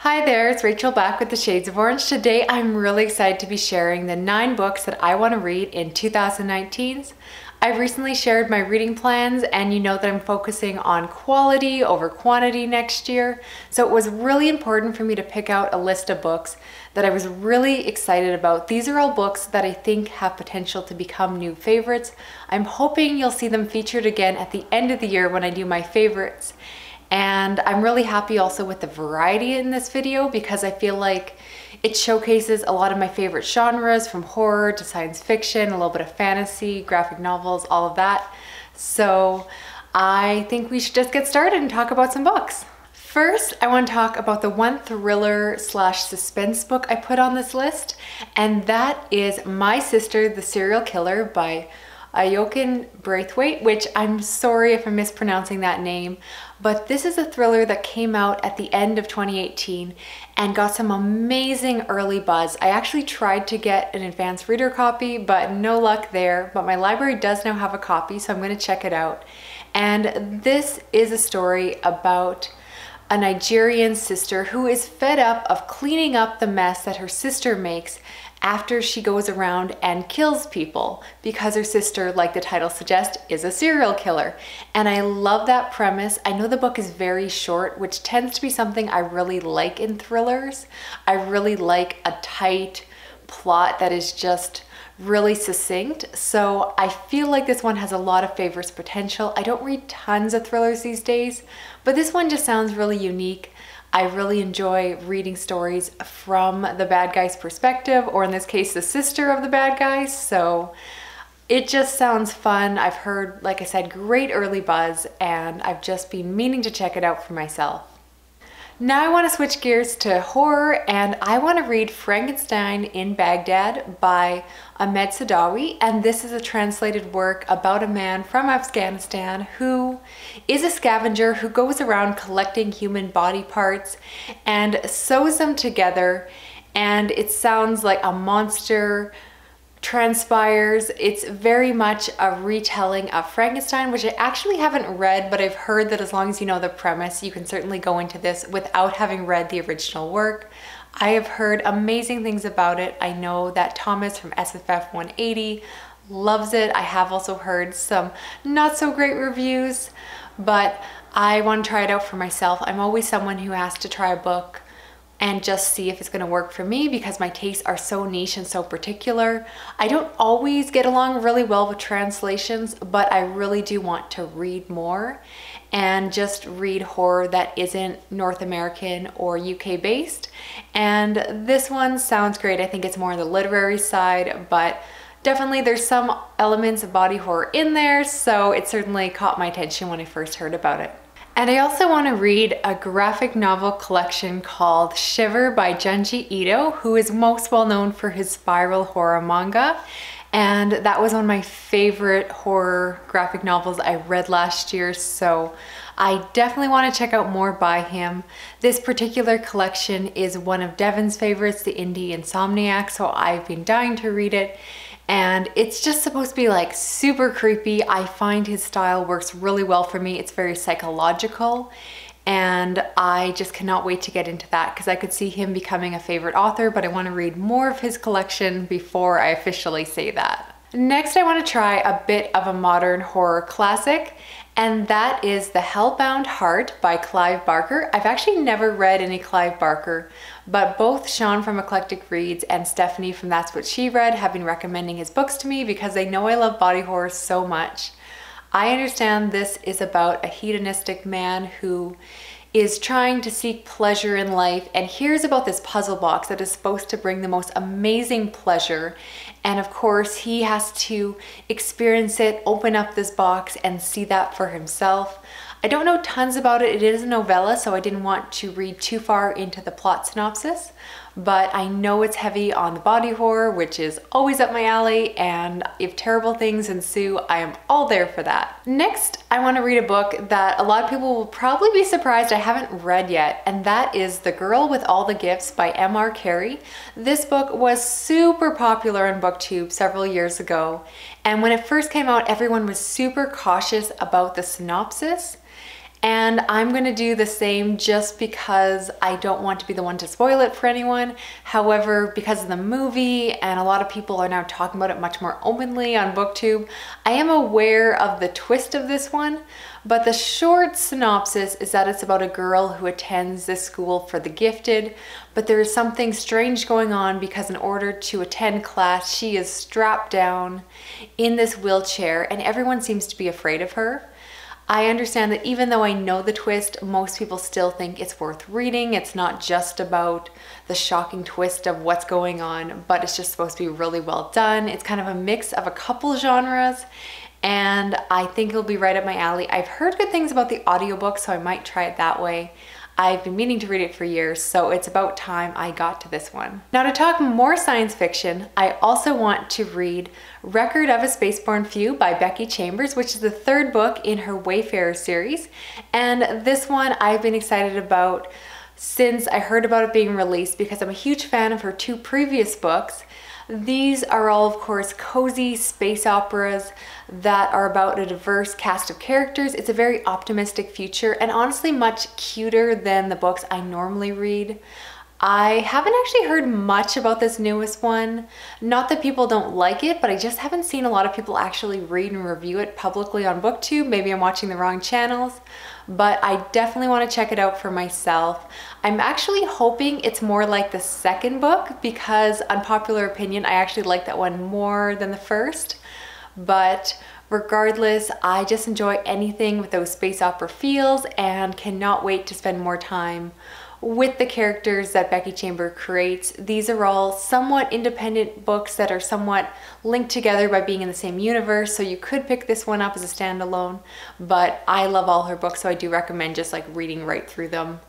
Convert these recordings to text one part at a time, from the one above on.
Hi there, it's Rachel back with the Shades of Orange. Today I'm really excited to be sharing the 9 books that I want to read in 2019. I've recently shared my reading plans and you know that I'm focusing on quality over quantity next year. So it was really important for me to pick out a list of books that I was really excited about. These are all books that I think have potential to become new favorites. I'm hoping you'll see them featured again at the end of the year when I do my favorites. And I'm really happy also with the variety in this video because I feel like it showcases a lot of my favorite genres, from horror to science fiction, a little bit of fantasy, graphic novels, all of that. So I think we should just get started and talk about some books. First, I want to talk about the one thriller / suspense book I put on this list, and that is My Sister, the Serial Killer by Oyinkan Braithwaite, which I'm sorry if I'm mispronouncing that name, but this is a thriller that came out at the end of 2018 and got some amazing early buzz. I actually tried to get an advanced reader copy, but no luck there, but my library does now have a copy, so I'm going to check it out. And this is a story about a Nigerian sister who is fed up of cleaning up the mess that her sister makes after she goes around and kills people, because her sister, like the title suggests, is a serial killer. And I love that premise. I know the book is very short, which tends to be something I really like in thrillers. I really like a tight plot that is just really succinct. So I feel like this one has a lot of favorites potential. I don't read tons of thrillers these days, but this one just sounds really unique. I really enjoy reading stories from the bad guy's perspective, or in this case, the sister of the bad guy. So it just sounds fun. I've heard, like I said, great early buzz, and I've just been meaning to check it out for myself. Now I want to switch gears to horror, and I want to read Frankenstein in Baghdad by Ahmed Saadawi, and this is a translated work about a man from Afghanistan who is a scavenger who goes around collecting human body parts and sews them together, and it sounds like a monster transpires. It's very much a retelling of Frankenstein, which I actually haven't read, but I've heard that as long as you know the premise, you can certainly go into this without having read the original work. I have heard amazing things about it. I know that Thomas from SFF 180 loves it. I have also heard some not so great reviews, but I want to try it out for myself. I'm always someone who has to try a book and just see if it's going to work for me because my tastes are so niche and so particular. I don't always get along really well with translations, but I really do want to read more and just read horror that isn't North American or UK based. And this one sounds great. I think it's more on the literary side, but definitely there's some elements of body horror in there, so it certainly caught my attention when I first heard about it. And I also want to read a graphic novel collection called Shiver by Junji Ito, who is most well known for his spiral horror manga. And that was one of my favorite horror graphic novels I read last year, so I definitely want to check out more by him. This particular collection is one of Devin's favorites, the indie Insomniac, so I've been dying to read it. And it's just supposed to be like super creepy. I find his style works really well for me. It's very psychological, and I just cannot wait to get into that because I could see him becoming a favorite author, but I want to read more of his collection before I officially say that. Next, I want to try a bit of a modern horror classic, and that is The Hellbound Heart by Clive Barker. I've actually never read any Clive Barker, but both Sean from Eclectic Reads and Stephanie from That's What She Read have been recommending his books to me because they know I love body horror so much. I understand this is about a hedonistic man who is trying to seek pleasure in life and hears about this puzzle box that is supposed to bring the most amazing pleasure. And of course, he has to experience it, open up this box, and see that for himself. I don't know tons about it. It is a novella, so I didn't want to read too far into the plot synopsis, but I know it's heavy on the body horror, which is always up my alley, and if terrible things ensue, I am all there for that. Next, I want to read a book that a lot of people will probably be surprised I haven't read yet, and that is The Girl with All the Gifts by M.R. Carey. This book was super popular on BookTube several years ago, and when it first came out, everyone was super cautious about the synopsis. And I'm gonna do the same just because I don't want to be the one to spoil it for anyone. However, because of the movie and a lot of people are now talking about it much more openly on BookTube, I am aware of the twist of this one. But the short synopsis is that it's about a girl who attends this school for the gifted, but there is something strange going on because in order to attend class, she is strapped down in this wheelchair and everyone seems to be afraid of her. I understand that even though I know the twist, most people still think it's worth reading. It's not just about the shocking twist of what's going on, but it's just supposed to be really well done. It's kind of a mix of a couple genres, and I think it'll be right up my alley. I've heard good things about the audiobook, so I might try it that way. I've been meaning to read it for years, so it's about time I got to this one. Now, to talk more science fiction, I also want to read Record of a Spaceborn Few by Becky Chambers, which is the third book in her Wayfarers series. And this one I've been excited about since I heard about it being released because I'm a huge fan of her two previous books. These are all, of course, cozy space operas that are about a diverse cast of characters. It's a very optimistic future and honestly much cuter than the books I normally read. I haven't actually heard much about this newest one. Not that people don't like it, but I just haven't seen a lot of people actually read and review it publicly on BookTube. Maybe I'm watching the wrong channels, but I definitely want to check it out for myself. I'm actually hoping it's more like the second book because, unpopular opinion, I actually like that one more than the first. But regardless, I just enjoy anything with those space opera feels and cannot wait to spend more time with the characters that Becky Chambers creates. These are all somewhat independent books that are somewhat linked together by being in the same universe, so you could pick this one up as a standalone, but I love all her books, so I do recommend just like reading right through them.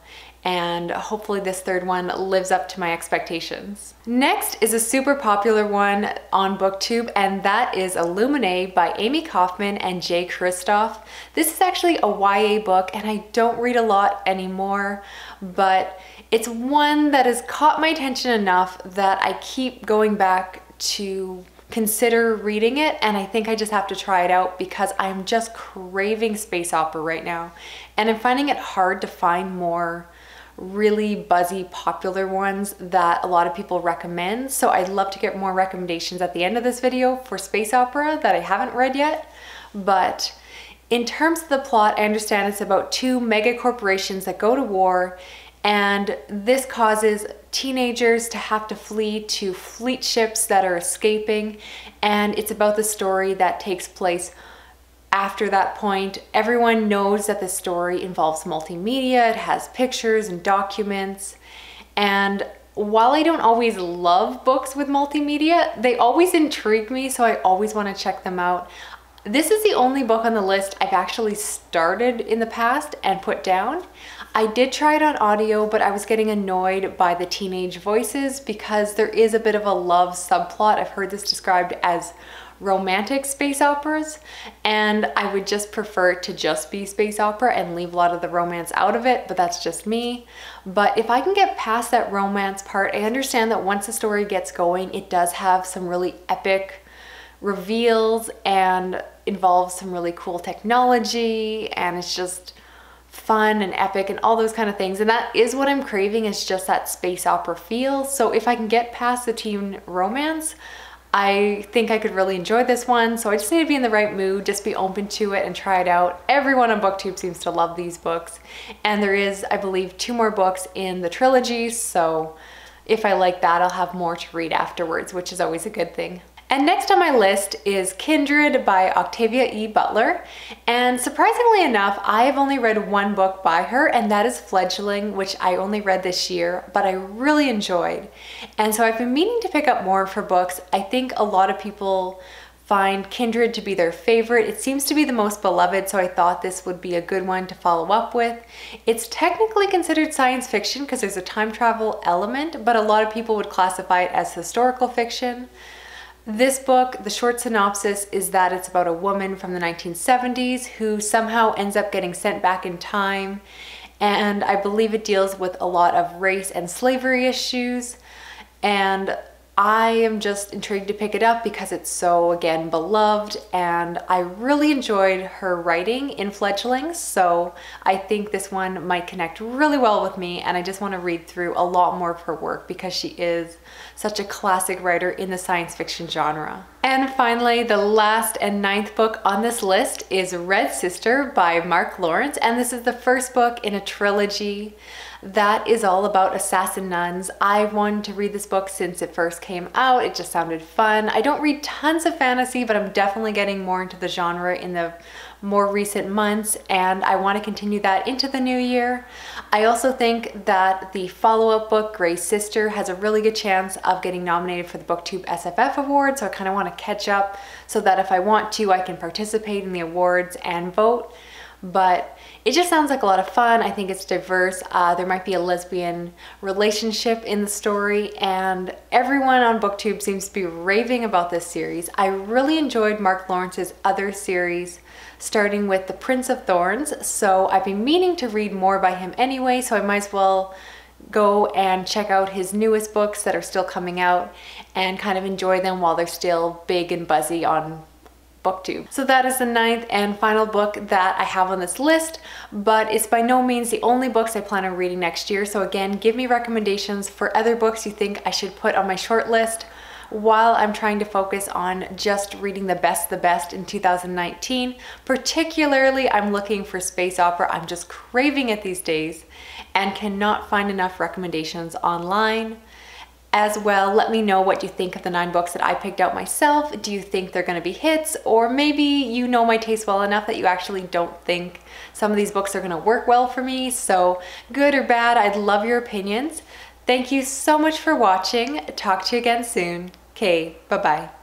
And hopefully this third one lives up to my expectations. Next is a super popular one on BookTube, and that is Illuminae by Amie Kaufman and Kristoff. This is actually a YA book, and I don't read a lot anymore, but it's one that has caught my attention enough that I keep going back to consider reading it, and I think I just have to try it out because I'm just craving space opera right now, and I'm finding it hard to find more really buzzy popular ones that a lot of people recommend. So I'd love to get more recommendations at the end of this video for space opera that I haven't read yet. But in terms of the plot, I understand it's about two mega corporations that go to war, and this causes teenagers to have to flee to fleet ships that are escaping, and it's about the story that takes place after that point. Everyone knows that the story involves multimedia, it has pictures and documents, and while I don't always love books with multimedia, they always intrigue me, so I always want to check them out. This is the only book on the list I've actually started in the past and put down. I did try it on audio, but I was getting annoyed by the teenage voices because there is a bit of a love subplot. I've heard this described as romantic space operas, and I would just prefer it to just be space opera and leave a lot of the romance out of it, but that's just me. But if I can get past that romance part, I understand that once the story gets going, it does have some really epic reveals and involves some really cool technology, and it's just fun and epic and all those kind of things, and that is what I'm craving, is just that space opera feel. So if I can get past the teen romance, I think I could really enjoy this one. So I just need to be in the right mood, just be open to it and try it out. Everyone on BookTube seems to love these books, and there is, I believe, 2 more books in the trilogy, so if I like that, I'll have more to read afterwards, which is always a good thing. And next on my list is Kindred by Octavia E. Butler. And surprisingly enough, I have only read 1 book by her, and that is Fledgling, which I only read this year, but I really enjoyed. And so I've been meaning to pick up more of her books. I think a lot of people find Kindred to be their favorite. It seems to be the most beloved, so I thought this would be a good one to follow up with. It's technically considered science fiction because there's a time travel element, but a lot of people would classify it as historical fiction. This book, the short synopsis is that it's about a woman from the 1970s who somehow ends up getting sent back in time, and I believe it deals with a lot of race and slavery issues. And I am just intrigued to pick it up because it's so, again, beloved, and I really enjoyed her writing in Fledglings, so I think this one might connect really well with me, and I just want to read through a lot more of her work because she is such a classic writer in the science fiction genre. And finally, the last and 9th book on this list is Red Sister by Mark Lawrence, and this is the first book in a trilogy that is all about assassin nuns. I wanted to read this book since it first came out. It just sounded fun. I don't read tons of fantasy, but I'm definitely getting more into the genre in the more recent months, and I want to continue that into the new year. I also think that the follow-up book, Grey Sister, has a really good chance of getting nominated for the BookTube SFF Award, so I kind of want to catch up so that if I want to, I can participate in the awards and vote. But it just sounds like a lot of fun. I think it's diverse. There might be a lesbian relationship in the story, and everyone on BookTube seems to be raving about this series. I really enjoyed Mark Lawrence's other series, starting with The Prince of Thorns, so I've been meaning to read more by him anyway, so I might as well go and check out his newest books that are still coming out and kind of enjoy them while they're still big and buzzy on BookTube. So that is the 9th and final book that I have on this list, but it's by no means the only books I plan on reading next year. So again, give me recommendations for other books you think I should put on my short list while I'm trying to focus on just reading the best in 2019. Particularly, I'm looking for space opera. I'm just craving it these days and cannot find enough recommendations online. As well, let me know what you think of the 9 books that I picked out myself. Do you think they're going to be hits? Or maybe you know my taste well enough that you actually don't think some of these books are going to work well for me. So good or bad, I'd love your opinions. Thank you so much for watching. Talk to you again soon. Okay, bye-bye.